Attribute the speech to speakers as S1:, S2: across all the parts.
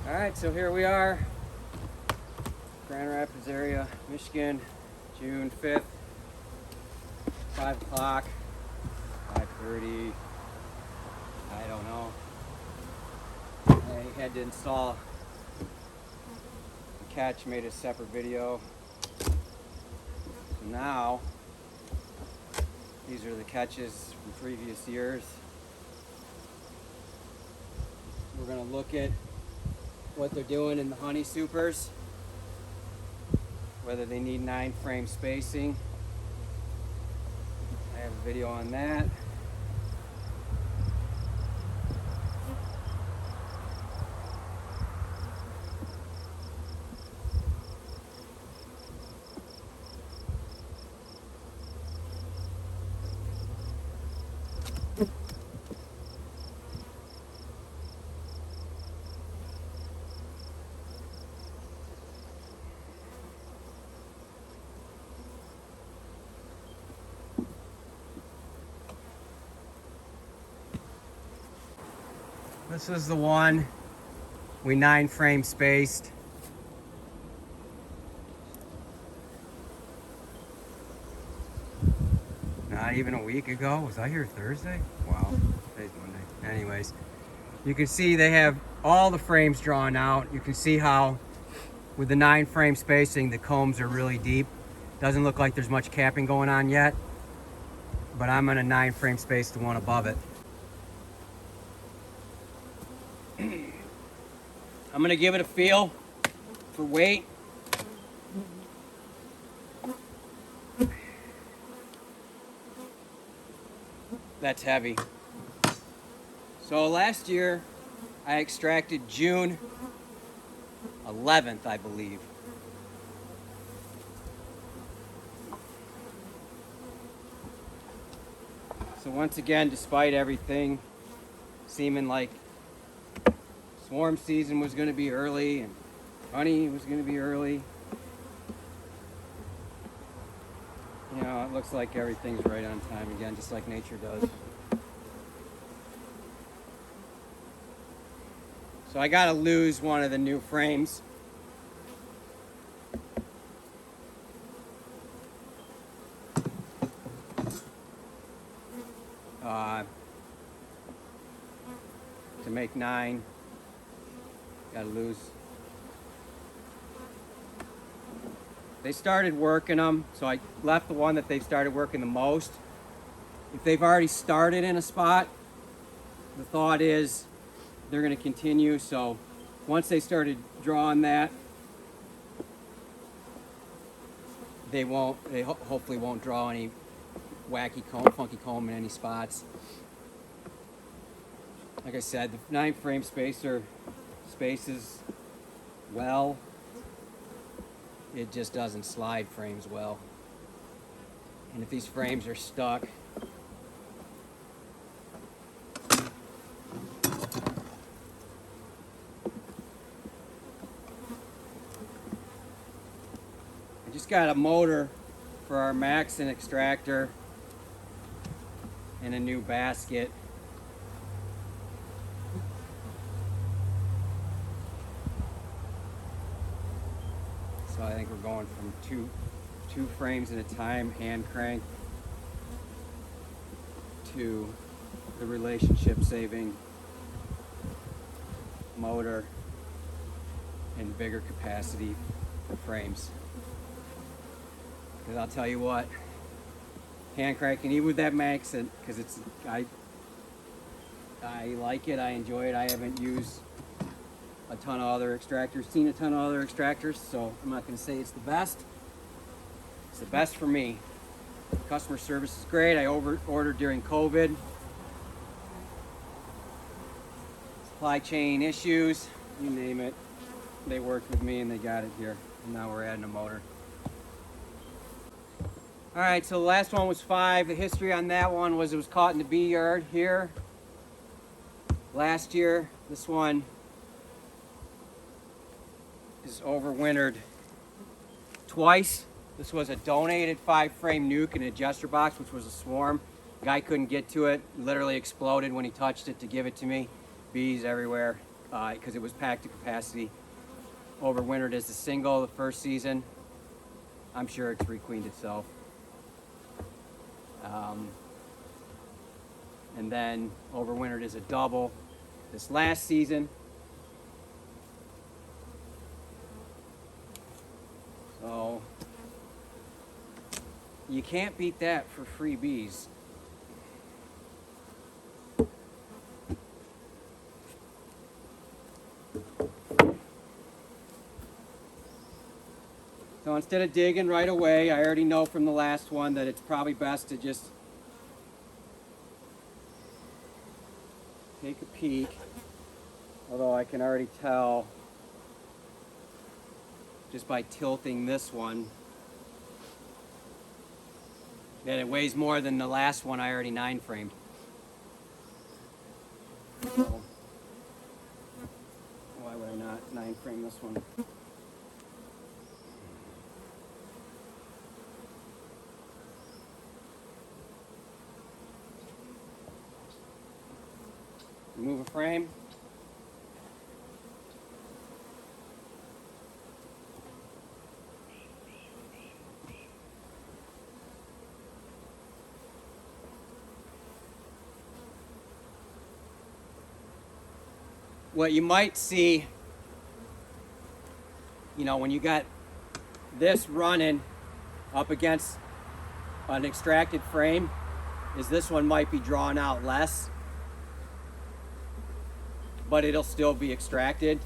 S1: All right, so here we are, Grand Rapids area, Michigan, June 5th, 5 o'clock, 5:30, I don't know. I had to install the catch, made a separate video. So now, these are the catches from previous years. We're gonna look at what they're doing in the honey supers, whether they need 9-frame spacing. I have a video on that. This is the one we 9-frame spaced. Not even a week ago. Was I here Thursday? Wow, today's Monday. Anyways, you can see they have all the frames drawn out. You can see how with the 9-frame spacing, the combs are really deep. Doesn't look like there's much capping going on yet, but I'm gonna 9-frame space the one above it. I'm gonna give it a feel for weight. That's heavy. So last year I extracted June 11th, I believe. So once again, despite everything seeming like swarm season was going to be early and honey was going to be early, you know, it looks like everything's right on time again, just like nature does. So I got to lose one of the new frames. To make 9, gotta lose. They started working them, so I left the one that they started working the most. If they've already started in a spot, the thought is they're gonna continue. So once they started drawing that, they hopefully won't draw any wacky comb, funky comb in any spots. Like I said, the 9-frame spacer spaces well. It just doesn't slide frames well. And if these frames are stuck, I just got a motor for our Maxxon extractor and a new basket. So I think we're going from two frames at a time, hand crank, to the relationship saving motor and bigger capacity frames. Because I'll tell you what, hand cranking, even with that Maxxon, because I like it, I enjoy it. I haven't used a ton of other extractors, seen a ton of other extractors, so I'm not going to say it's the best. It's the best for me. Customer service is great. I ordered during COVID. Supply chain issues, you name it. They worked with me and they got it here. And now we're adding a motor. All right, so the last one was 5. The history on that one was it was caught in the bee yard here last year. This one is overwintered twice. This was a donated 5-frame nuke and adjuster box, which was a swarm. Guy couldn't get to it, literally exploded when he touched it to give it to me. Bees everywhere. because it was packed to capacity. Overwintered as a single the first season. I'm sure it's requeened itself. And then overwintered as a double this last season. So you can't beat that for free bees. So instead of digging right away, I already know from the last one that it's probably best to just take a peek. Although I can already tell just by tilting this one that it weighs more than the last one I already 9-framed. So, why would I not 9-frame this one? Remove a frame. What you might see, you know, when you got this running up against an extracted frame, is this one might be drawn out less, but it'll still be extracted.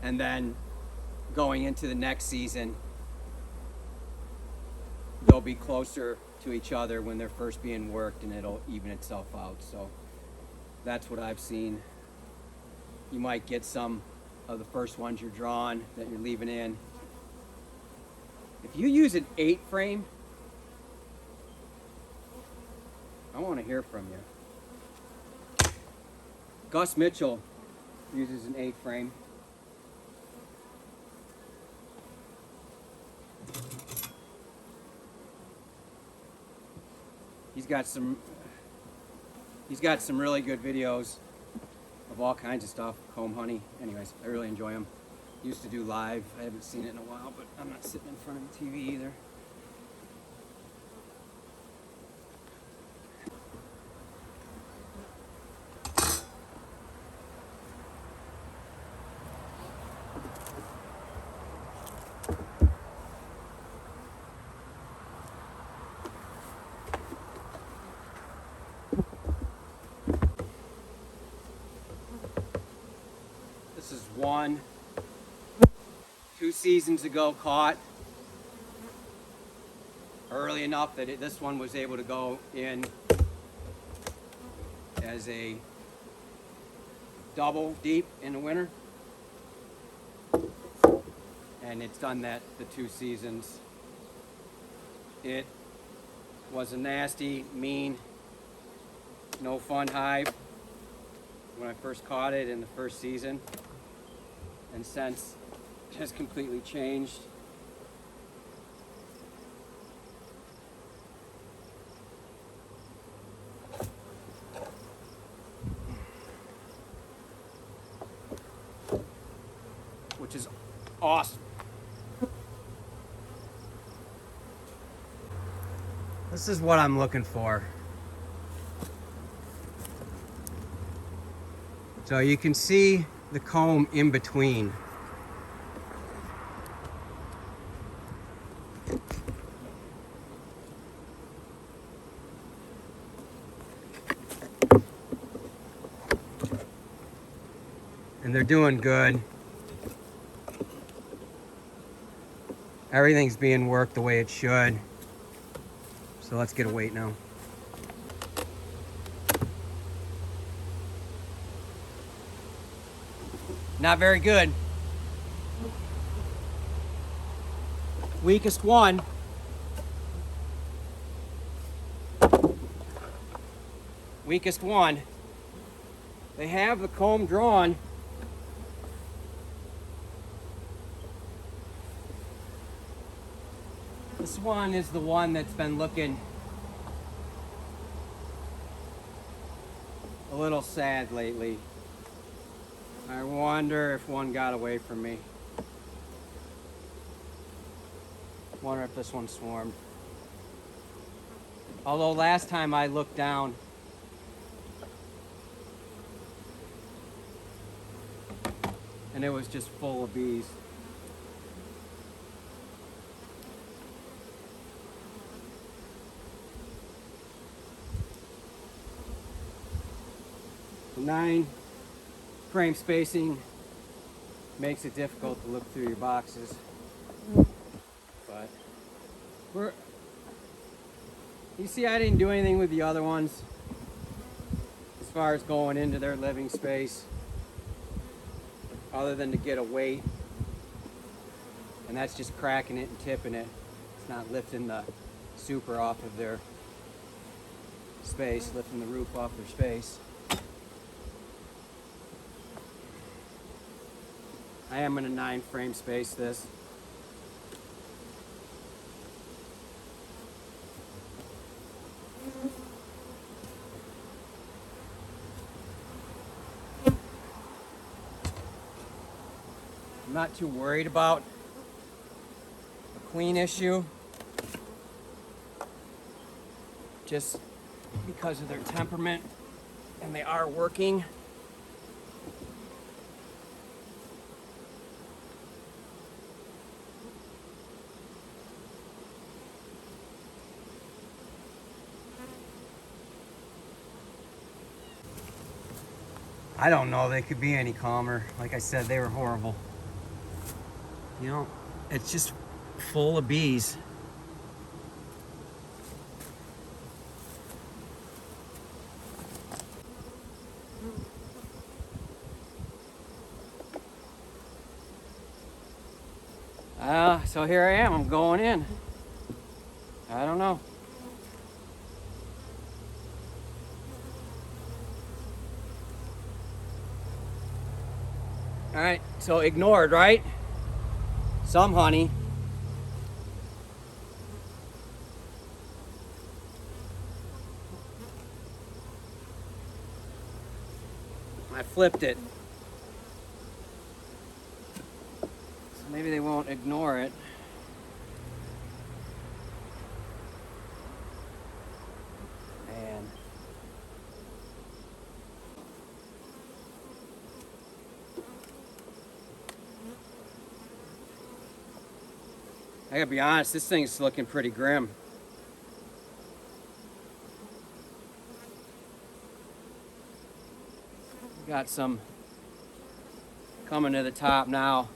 S1: And then going into the next season, they'll be closer to each other when they're first being worked, and it'll even itself out. So that's what I've seen. You might get some of the first ones you're drawing that you're leaving in. If you use an 8-frame, I want to hear from you. Gus Mitchell uses an 8-frame. He's got some really good videos of all kinds of stuff, comb honey. Anyways, I really enjoy them. Used to do live. I haven't seen it in a while, but I'm not sitting in front of the TV either. This is 2 seasons ago caught early enough that this one was able to go in as a double deep in the winter. And it's done that the 2 seasons. It was a nasty, mean, no fun hive when I first caught it in the first season. And since it has completely changed. Which is awesome. This is what I'm looking for. So you can see the comb in between. And they're doing good. Everything's being worked the way it should. So let's get a weight now. Not very good. Weakest one. Weakest one. They have the comb drawn. This one is the one that's been looking a little sad lately. I wonder if one got away from me. Wonder if this one swarmed. Although last time I looked down, and it was just full of bees. The 9 frame spacing makes it difficult to look through your boxes, but you see, I didn't do anything with the other ones as far as going into their living space other than to get a weight, and that's just cracking it and tipping it. It's not lifting the super off of their space, lifting the roof off their space. I am going to 9 frame space this. I'm not too worried about a queen issue, just because of their temperament, and they are working. I don't know they could be any calmer. Like I said, they were horrible. You know, it's just full of bees. So here I am, I'm going in. I don't know. All right, so ignored, right? Some honey. I flipped it. So maybe they won't ignore it. Man. I gotta be honest, this thing's looking pretty grim. Got some coming to the top now.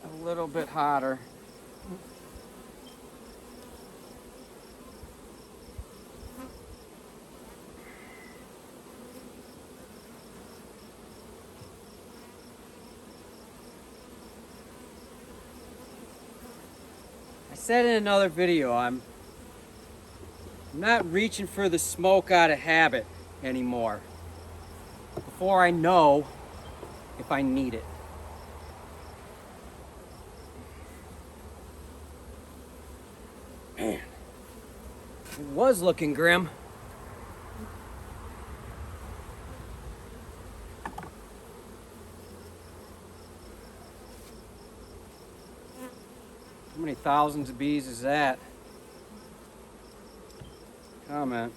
S1: A little bit hotter. I said in another video, I'm not reaching for the smoke out of habit anymore. Before I know if I need it. Man, it was looking grim. How many thousands of bees is that? Comment.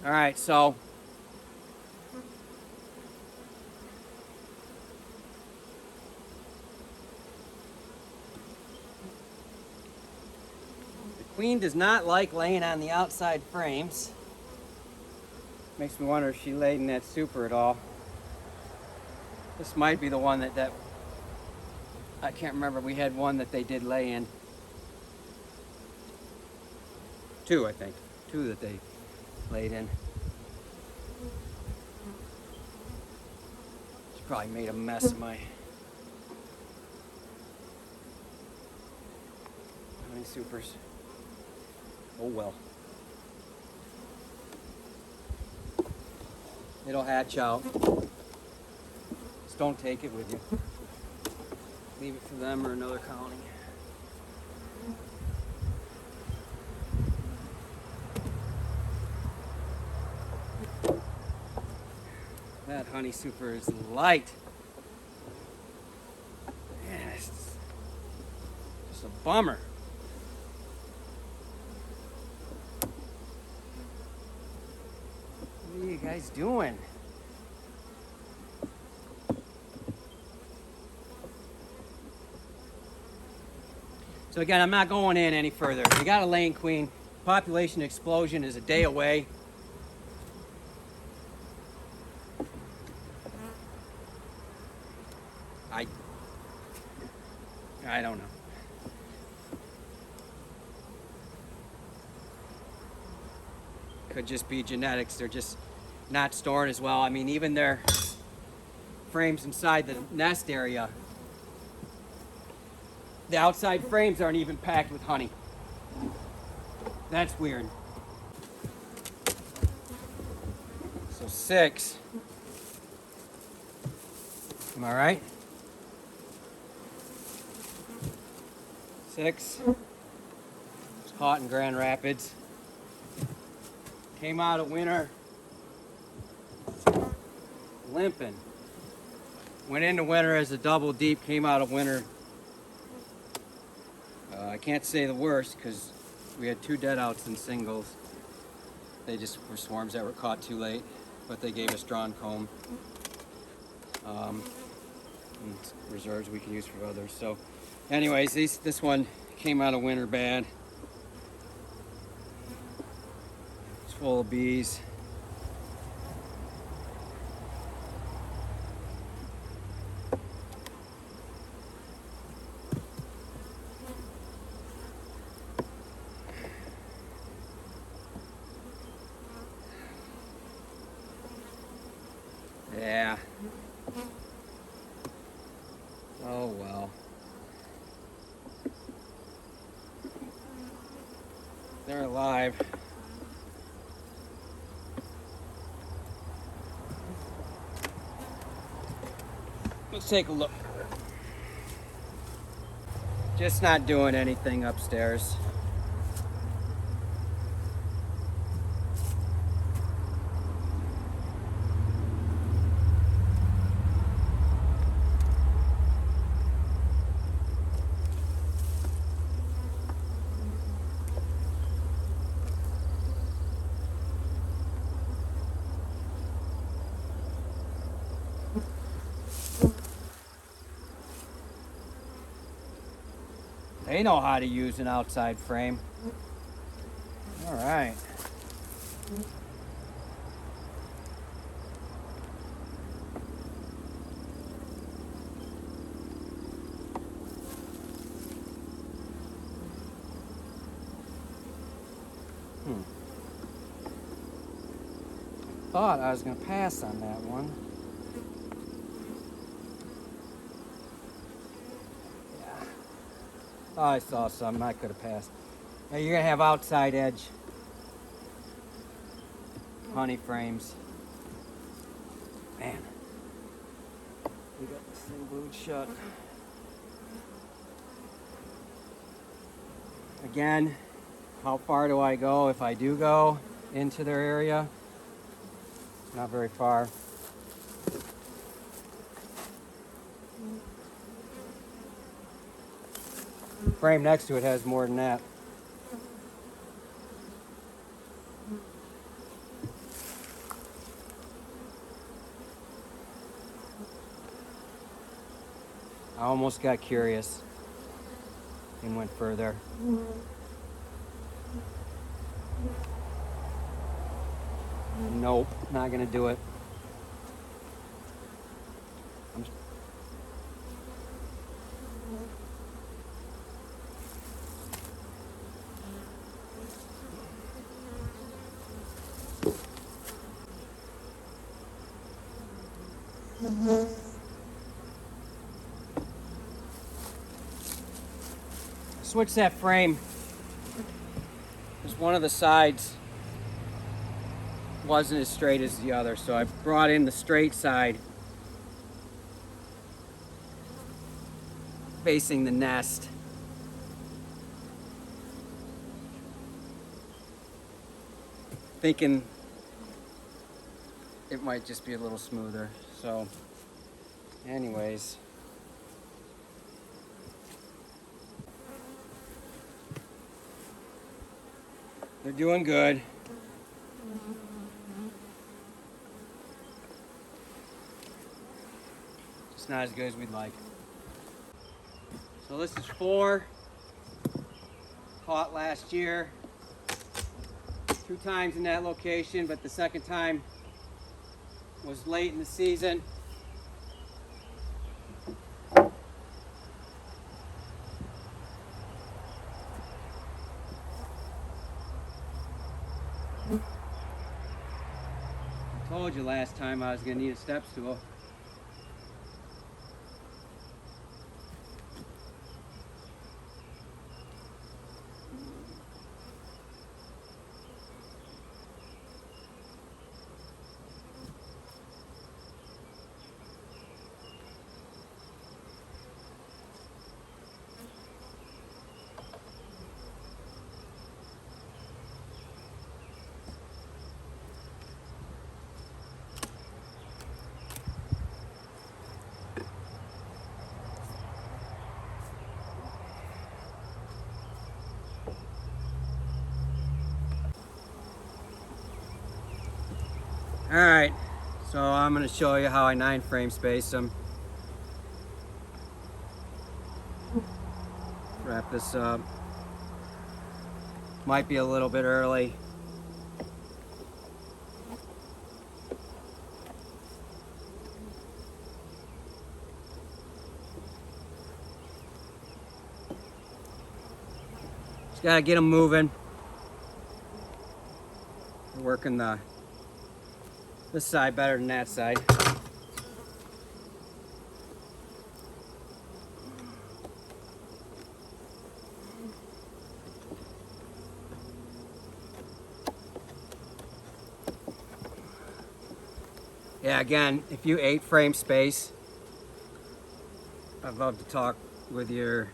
S1: All right, so the queen does not like laying on the outside frames. Makes me wonder if she laid in that super at all. This might be the one that I can't remember. We had one that they did lay in. 2, I think. 2 that they laid in. She probably made a mess of my honey supers. Oh well. It'll hatch out. Just don't take it with you. leave it for them or another county. That honey super is light. Man, it's just a bummer. What are you guys doing? So again, I'm not going in any further. We got a laying queen. Population explosion is a day away. I don't know. Could just be genetics. They're just not stored as well. I mean, even their frames inside the nest area, the outside frames aren't even packed with honey. That's weird. So 6. Am I right? 6. It's hot in Grand Rapids. Came out of winter limping. Went into winter as a double deep, came out of winter. I can't say the worst because we had 2 dead outs in singles. They just were swarms that were caught too late, but they gave us drawn comb. And reserves we can use for others. So anyways, this one came out of winter bad. It's full of bees. Yeah. Oh well. They're alive. Let's take a look. Just not doing anything upstairs. They know how to use an outside frame. All right. Thought I was going to pass on that one. Oh, I saw some. I could have passed. Now you're gonna have outside edge honey frames. Man, we got this thing glued shut. Again, how far do I go if I do go into their area? Not very far. Frame next to it has more than that. I almost got curious and went further. Nope, not gonna do it. Switch that frame. Just one of the sides wasn't as straight as the other, so I brought in the straight side. facing the nest. Thinking it might just be a little smoother. So anyways, they're doing good. It's not as good as we'd like. So this is 4 caught last year, 2 times in that location, but the second time was late in the season. I told you last time I was going to need a step stool. All right, so I'm going to show you how I 9-frame space them. Wrap this up. Might be a little bit early. Just got to get them moving. We're working this side better than that side. Yeah, again, if you 8-frame space, I'd love to talk with hear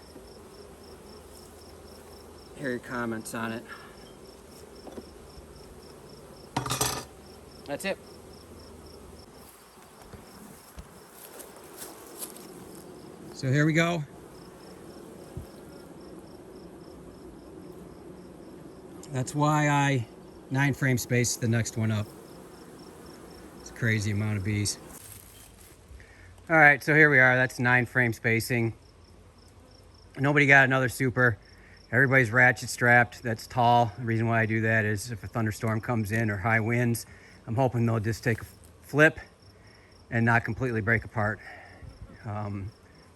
S1: your comments on it. That's it. So here we go. That's why I 9-frame space the next one up. It's a crazy amount of bees. All right, so here we are. That's 9-frame spacing. Nobody got another super. Everybody's ratchet strapped. That's tall. The reason why I do that is if a thunderstorm comes in or high winds, I'm hoping they'll just take a flip and not completely break apart.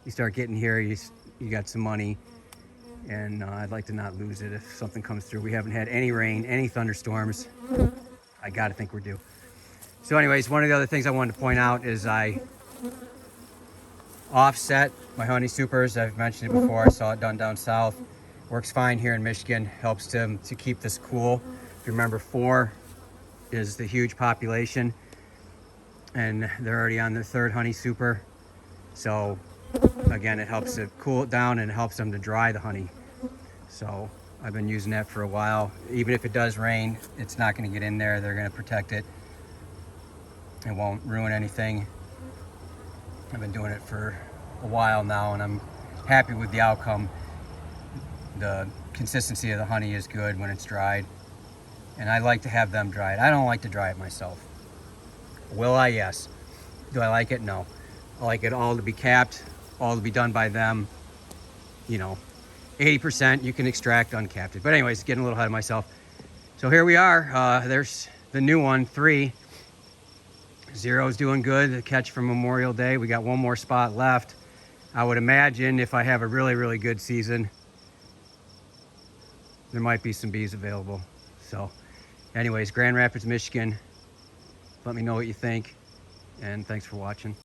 S1: You start getting here, you got some money, and I'd like to not lose it if something comes through. We haven't had any rain, any thunderstorms. I gotta think we're due. So anyways, one of the other things I wanted to point out is I offset my honey supers. I've mentioned it before. I saw it done down south. Works fine here in Michigan. Helps to keep this cool. If you remember, 4 is the huge population, and they're already on their 3rd honey super. So again, it helps to cool it down and it helps them to dry the honey. So I've been using that for a while. Even if it does rain, it's not going to get in there. They're going to protect it. It won't ruin anything. I've been doing it for a while now, and I'm happy with the outcome. The consistency of the honey is good when it's dried, and I like to have them dry it. I don't like to dry it myself. Will I? Yes. Do I like it? No. I like it all to be capped, all to be done by them. You know, 80% you can extract uncapped. But anyways, getting a little ahead of myself. So here we are. There's the new one, 3. 0's doing good. The catch from Memorial Day. We got one more spot left. I would imagine if I have a really, really good season, there might be some bees available. So anyways, Grand Rapids, Michigan. Let me know what you think, and thanks for watching.